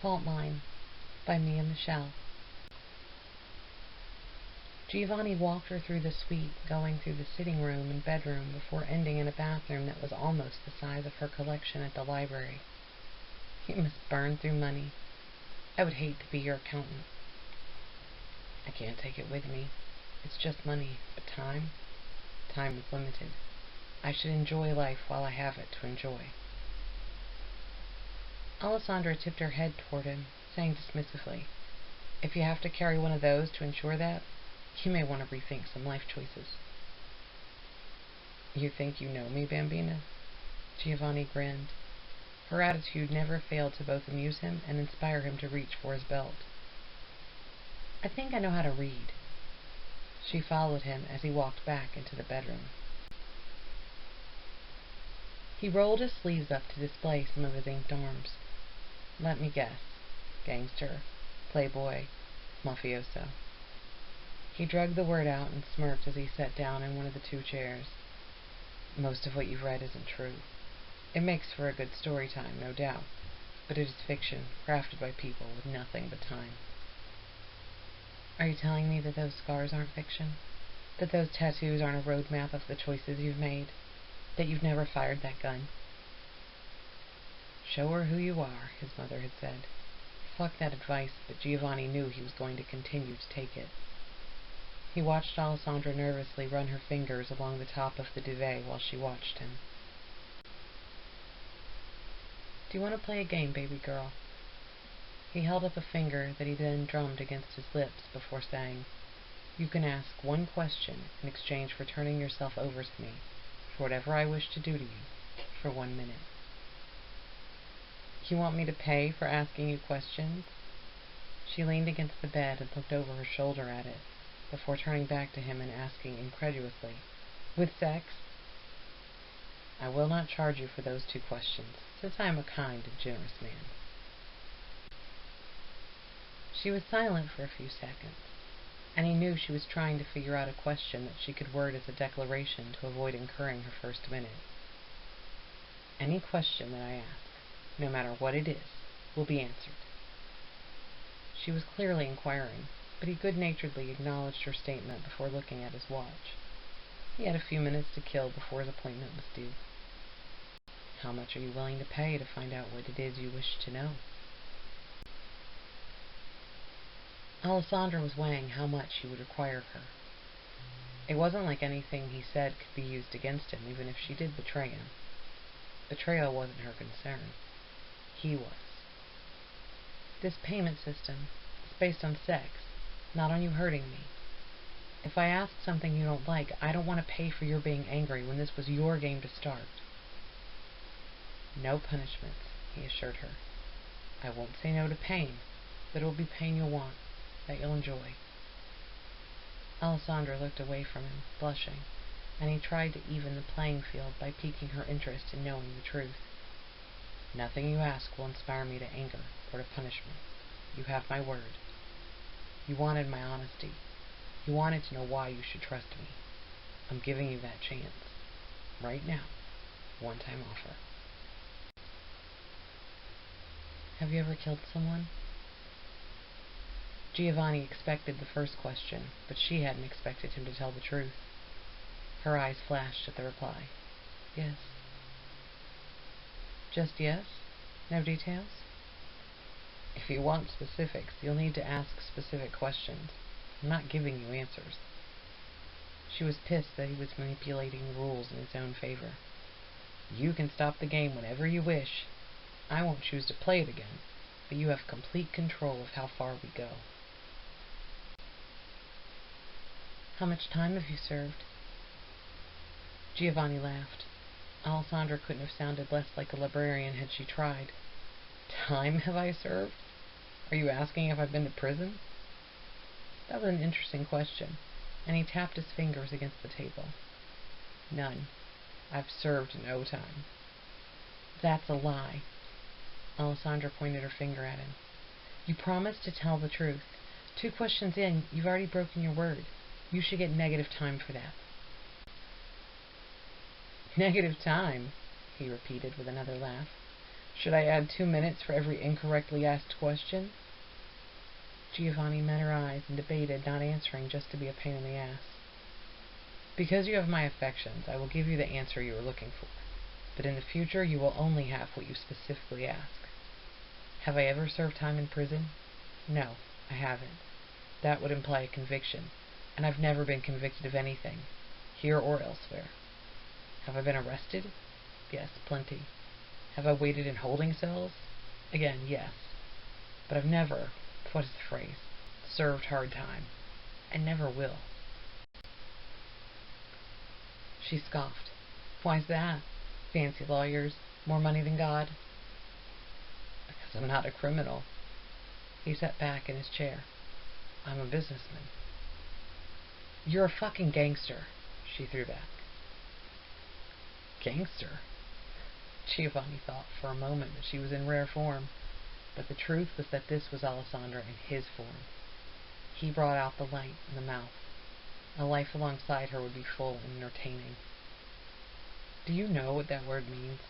Faultline by Mia Michele. Giovanni walked her through the suite, going through the sitting room and bedroom before ending in a bathroom that was almost the size of her collection at the library. You must burn through money. I would hate to be your accountant. I can't take it with me. It's just money, but time? Time is limited. I should enjoy life while I have it to enjoy. Alessandra tipped her head toward him, saying dismissively, "If you have to carry one of those to ensure that, you may want to rethink some life choices." "You think you know me, Bambina?" Giovanni grinned. Her attitude never failed to both amuse him and inspire him to reach for his belt. "I think I know how to read." She followed him as he walked back into the bedroom. He rolled his sleeves up to display some of his inked arms. "Let me guess. Gangster, playboy, mafioso." He dragged the word out and smirked as he sat down in one of the two chairs. "Most of what you've read isn't true. It makes for a good story time, no doubt, but it is fiction, crafted by people with nothing but time." "Are you telling me that those scars aren't fiction? That those tattoos aren't a roadmap of the choices you've made? That you've never fired that gun?" "Show her who you are," his mother had said. Fuck that advice, but Giovanni knew he was going to continue to take it. He watched Alessandra nervously run her fingers along the top of the duvet while she watched him. "Do you want to play a game, baby girl?" He held up a finger that he then drummed against his lips before saying, "You can ask one question in exchange for turning yourself over to me, for whatever I wish to do to you, for 1 minute." "You want me to pay for asking you questions?" She leaned against the bed and looked over her shoulder at it, before turning back to him and asking incredulously, "With sex?" "I will not charge you for those 2 questions, since I am a kind and generous man." She was silent for a few seconds, and he knew she was trying to figure out a question that she could word as a declaration to avoid incurring her first minute. "Any question that I ask, no matter what it is, will be answered." She was clearly inquiring, but he good-naturedly acknowledged her statement before looking at his watch. He had a few minutes to kill before his appointment was due. "How much are you willing to pay to find out what it is you wish to know?" Alessandra was weighing how much he would require of her. It wasn't like anything he said could be used against him, even if she did betray him. Betrayal wasn't her concern. He was. "This payment system is based on sex, not on you hurting me. If I ask something you don't like, I don't want to pay for your being angry when this was your game to start." "No punishments," he assured her. "I won't say no to pain, but it will be pain you'll want, that you'll enjoy." Alessandra looked away from him, blushing, and he tried to even the playing field by piquing her interest in knowing the truth. "Nothing you ask will inspire me to anger or to punishment. You have my word. You wanted my honesty. You wanted to know why you should trust me. I'm giving you that chance. Right now. One-time offer." "Have you ever killed someone?" Giovanni expected the first question, but she hadn't expected him to tell the truth. Her eyes flashed at the reply. "Yes." "Just yes? No details?" "If you want specifics, you'll need to ask specific questions. I'm not giving you answers." She was pissed that he was manipulating the rules in his own favor. "You can stop the game whenever you wish. I won't choose to play it again, but you have complete control of how far we go." "How much time have you served?" Giovanni laughed. Alessandra couldn't have sounded less like a librarian had she tried. "Time have I served? Are you asking if I've been to prison?" That was an interesting question, and he tapped his fingers against the table. "None. I've served no time." "That's a lie." Alessandra pointed her finger at him. "You promised to tell the truth. 2 questions in, you've already broken your word. You should get negative time for that." "Negative time?" he repeated with another laugh. Should I add 2 minutes for every incorrectly asked question? Giovanni met her eyes and debated, not answering just to be a pain in the ass. Because you have my affections, I will give you the answer you are looking for. But in the future, you will only have what you specifically ask. Have I ever served time in prison? No, I haven't. That would imply a conviction, and I've never been convicted of anything, here or elsewhere. Have I been arrested? Yes, plenty. Have I waited in holding cells? Again, yes. But I've never, what is the phrase, served hard time, and never will. She scoffed. Why's that? Fancy lawyers, more money than God? Because I'm not a criminal. He sat back in his chair. I'm a businessman. You're a fucking gangster, she threw back. Gangster? Giovanni thought for a moment that she was in rare form, but the truth was that this was Alessandro in his form. He brought out the light in the mouth. A life alongside her would be full and entertaining. Do you know what that word means?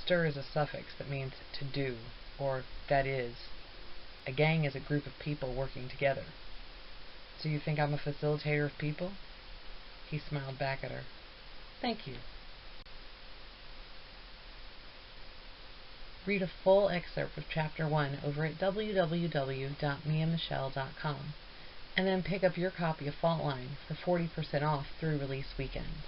Stir is a suffix that means to do, or that is. A gang is a group of people working together. So you think I'm a facilitator of people? He smiled back at her. Thank you. Read a full excerpt of Chapter 1 over at www.miamichele.com, and then pick up your copy of Faultline for 40% off through release weekend.